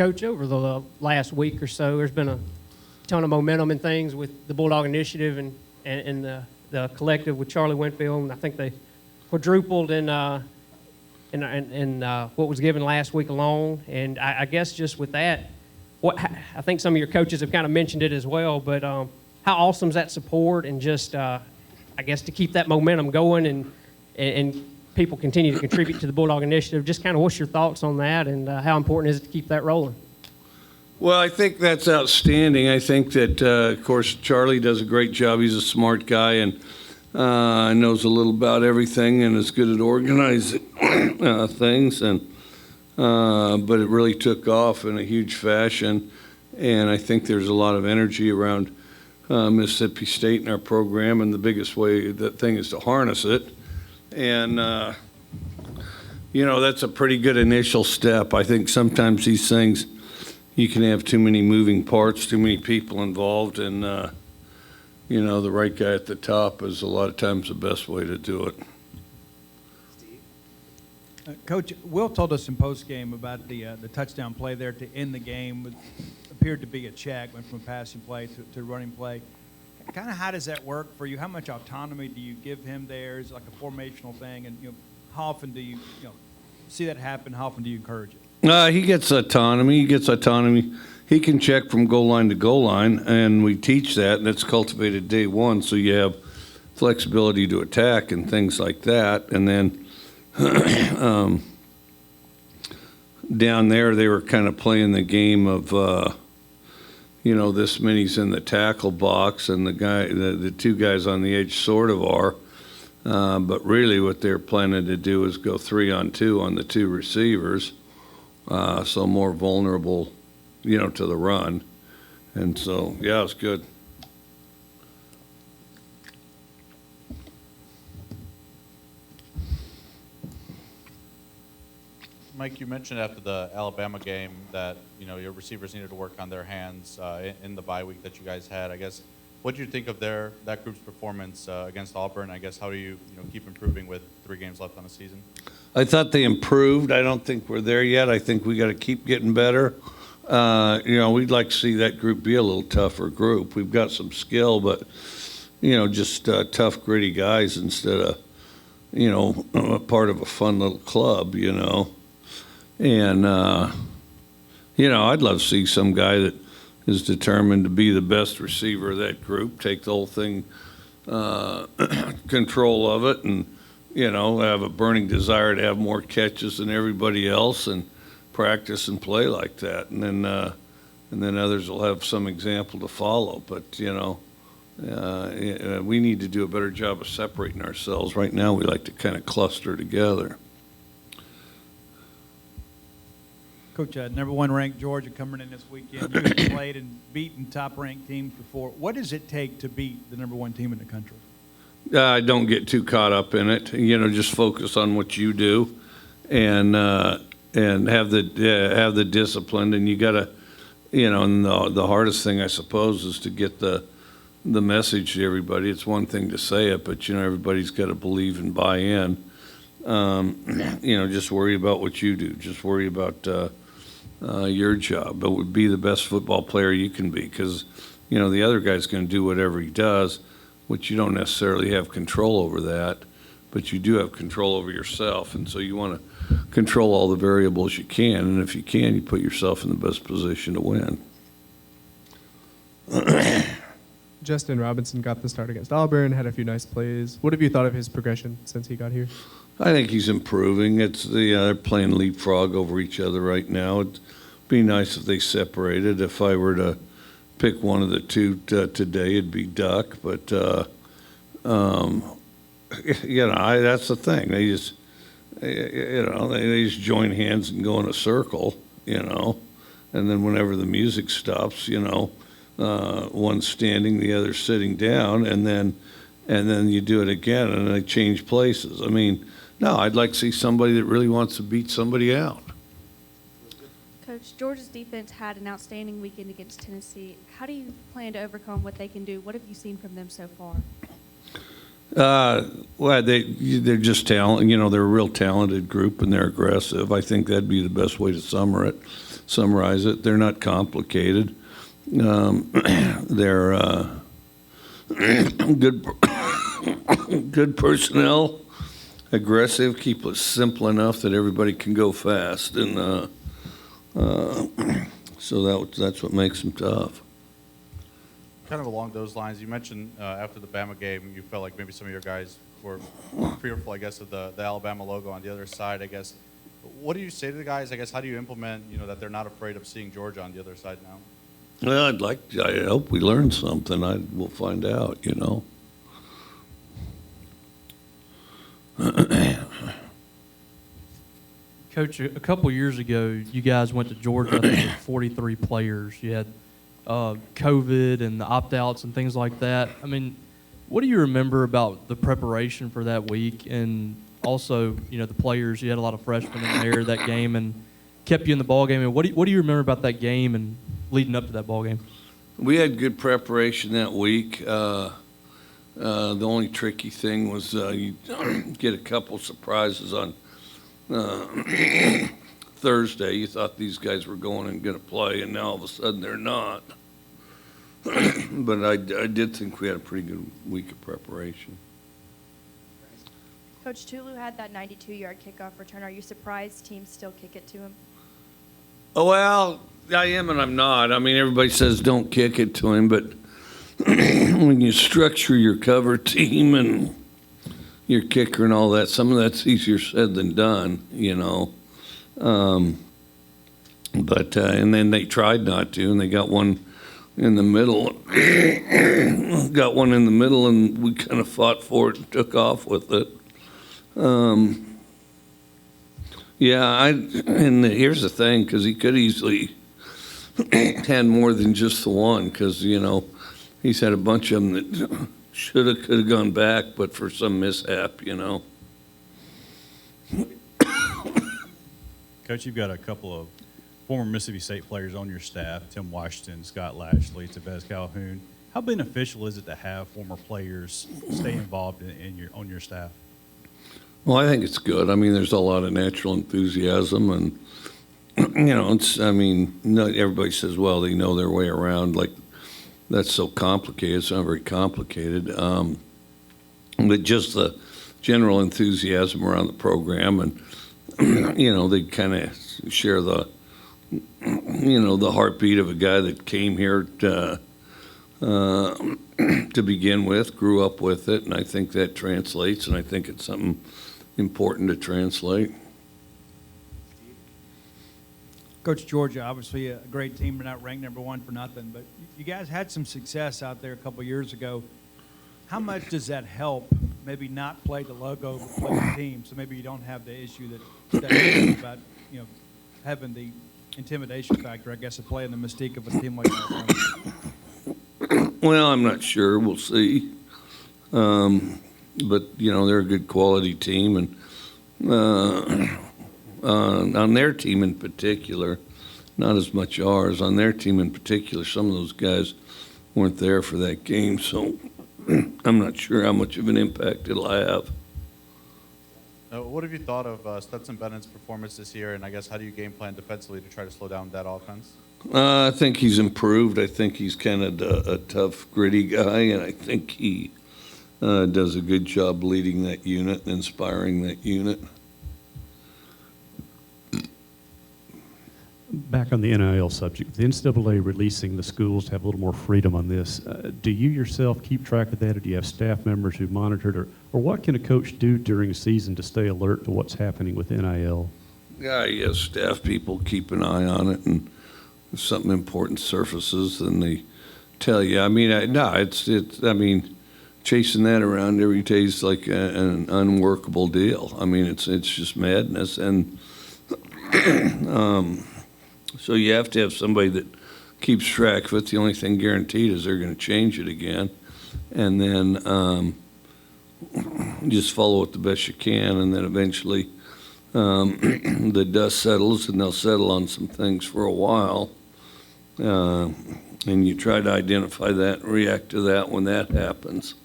Coach, over the last week or so, there's been a ton of momentum and things with the Bulldog Initiative and the collective with Charlie Winfield, and I think they quadrupled in what was given last week alone. And I guess just with that, I think some of your coaches have kind of mentioned it as well, but how awesome is that support, and just I guess to keep that momentum going and people continue to contribute to the Bulldog Initiative. Just kind of what's your thoughts on that, and how important is it to keep that rolling? Well, I think that's outstanding. I think that, of course, Charlie does a great job. He's a smart guy and knows a little about everything and is good at organizing things. But it really took off in a huge fashion, and I think there's a lot of energy around Mississippi State in our program, and the biggest way that thing is to harness it. And, that's a pretty good initial step. I think sometimes these things, you can have too many moving parts, too many people involved, and, the right guy at the top is a lot of times the best way to do it. Coach, Will told us in postgame about the touchdown play there to end the game. It appeared to be a check, went from a passing play to running play. Kind of how does that work for you? How much autonomy do you give him there? Is it like a formational thing? And how often do you see that happen? How often do you encourage it? He gets autonomy. He can check from goal line to goal line, and we teach that, and it's cultivated day one, so you have flexibility to attack and things like that. And then down there, they were kind of playing the game of, this many's in the tackle box, and the two guys on the edge sort of are. But really what they're planning to do is go 3-on-2 on the two receivers, so more vulnerable, to the run. And so, yeah, it's good. Mike, you mentioned after the Alabama game that your receivers needed to work on their hands in the bye week that you guys had. I guess, what do you think of that group's performance against Auburn? I guess, how do you keep improving with 3 games left on the season? I thought they improved. I don't think we're there yet. I think we got to keep getting better. We'd like to see that group be a little tougher group. We've got some skill, but just tough, gritty guys instead of a part of a fun little club. And, I'd love to see some guy that is determined to be the best receiver of that group, take the whole thing, control of it, and, have a burning desire to have more catches than everybody else and practice and play like that. And then others will have some example to follow. But, we need to do a better job of separating ourselves. Right now, we like to kind of cluster together. Coach, number 1 ranked Georgia coming in this weekend. You have played and beaten top-ranked teams before. What does it take to beat the number 1 team in the country? Don't get too caught up in it. Just focus on what you do, and have the discipline. And you got to, and the hardest thing I suppose is to get the message to everybody. It's one thing to say it, but everybody's got to believe and buy in. Just worry about what you do. Just worry about your job, but would be the best football player you can be, because the other guy's going to do whatever he does, which you don't necessarily have control over that, but you do have control over yourself, and so you want to control all the variables you can, and if you can, you put yourself in the best position to win. Justin Robinson got the start against Auburn, had a few nice plays. What have you thought of his progression since he got here? I think he's improving. They're playing leapfrog over each other right now. It'd be nice if they separated. If I were to pick one of the two today, it'd be Duck. But that's the thing. They just they just join hands and go in a circle, and then whenever the music stops, one's standing, the other's sitting down, and then you do it again, and they change places. I mean, no, I'd like to see somebody that really wants to beat somebody out. Coach, Georgia's defense had an outstanding weekend against Tennessee. How do you plan to overcome what they can do? What have you seen from them so far? Well, they're just talent. They're a real talented group, and they're aggressive. I think that'd be the best way to summarize it. They're not complicated. They're good, good personnel, aggressive, keep it simple enough that everybody can go fast, and so that's what makes them tough. Kind of along those lines, you mentioned after the Bama game, you felt like maybe some of your guys were fearful, I guess, of the Alabama logo on the other side, I guess. What do you say to the guys? I guess, how do you implement, that they're not afraid of seeing Georgia on the other side now? Well, I hope we learn something. We'll find out, Coach, a couple years ago, you guys went to Georgia, I think, with 43 players. You had COVID and the opt-outs and things like that. I mean, what do you remember about the preparation for that week? And also, the players, you had a lot of freshmen in there that game and kept you in the ball game. And what do you remember about that game and leading up to that ball game? We had good preparation that week. The only tricky thing was you get a couple surprises on Thursday. You thought these guys were going and going to play, and now all of a sudden they're not. But I did think we had a pretty good week of preparation. Coach Tulu had that 92-yard kickoff return. Are you surprised teams still kick it to him? Oh, well, I am and I'm not. I mean, everybody says don't kick it to him, but when you structure your cover team and your kicker and all that, some of that's easier said than done, But and then they tried not to, and they got one in the middle. And we kind of fought for it and took off with it. Here's the thing, because he could easily had more than just the one, because, he's had a bunch of them that could have gone back, but for some mishap, Coach, you've got a couple of former Mississippi State players on your staff, Tim Washington, Scott Lashley, Tavez Calhoun. How beneficial is it to have former players stay involved on your staff? Well, I think it's good. I mean, there's a lot of natural enthusiasm, and not everybody says, well, they know their way around. Like, that's so complicated. It's not very complicated. But just the general enthusiasm around the program, and they kind of share the heartbeat of a guy that came here to begin with, grew up with it, and I think that translates, and I think it's something important to translate. Coach, Georgia, obviously a great team. They're not ranked number one for nothing, but you guys had some success out there a couple years ago. How much does that help maybe not play the logo, but play the team, so maybe you don't have the issue that about, having the intimidation factor, I guess, of playing the mystique of a team like that? Well, I'm not sure. We'll see. But, they're a good quality team, and on their team in particular, not as much ours, on their team in particular, some of those guys weren't there for that game, so I'm not sure how much of an impact it'll have. What have you thought of Stetson Bennett's performance this year, and I guess how do you game plan defensively to try to slow down that offense? I think he's improved. I think he's kind of a tough, gritty guy, and I think he does a good job leading that unit and inspiring that unit. Back on the NIL subject, the NCAA releasing the schools to have a little more freedom on this. Do you yourself keep track of that, or do you have staff members who monitor it, or what can a coach do during a season to stay alert to what's happening with NIL? Yeah, yes, staff people keep an eye on it, and if something important surfaces, then they tell you. I mean, chasing that around every day is like an unworkable deal. I mean, it's just madness, and so you have to have somebody that keeps track of it. The only thing guaranteed is they're going to change it again, and then just follow it the best you can, and then eventually the dust settles, and they'll settle on some things for a while, and you try to identify that and react to that when that happens.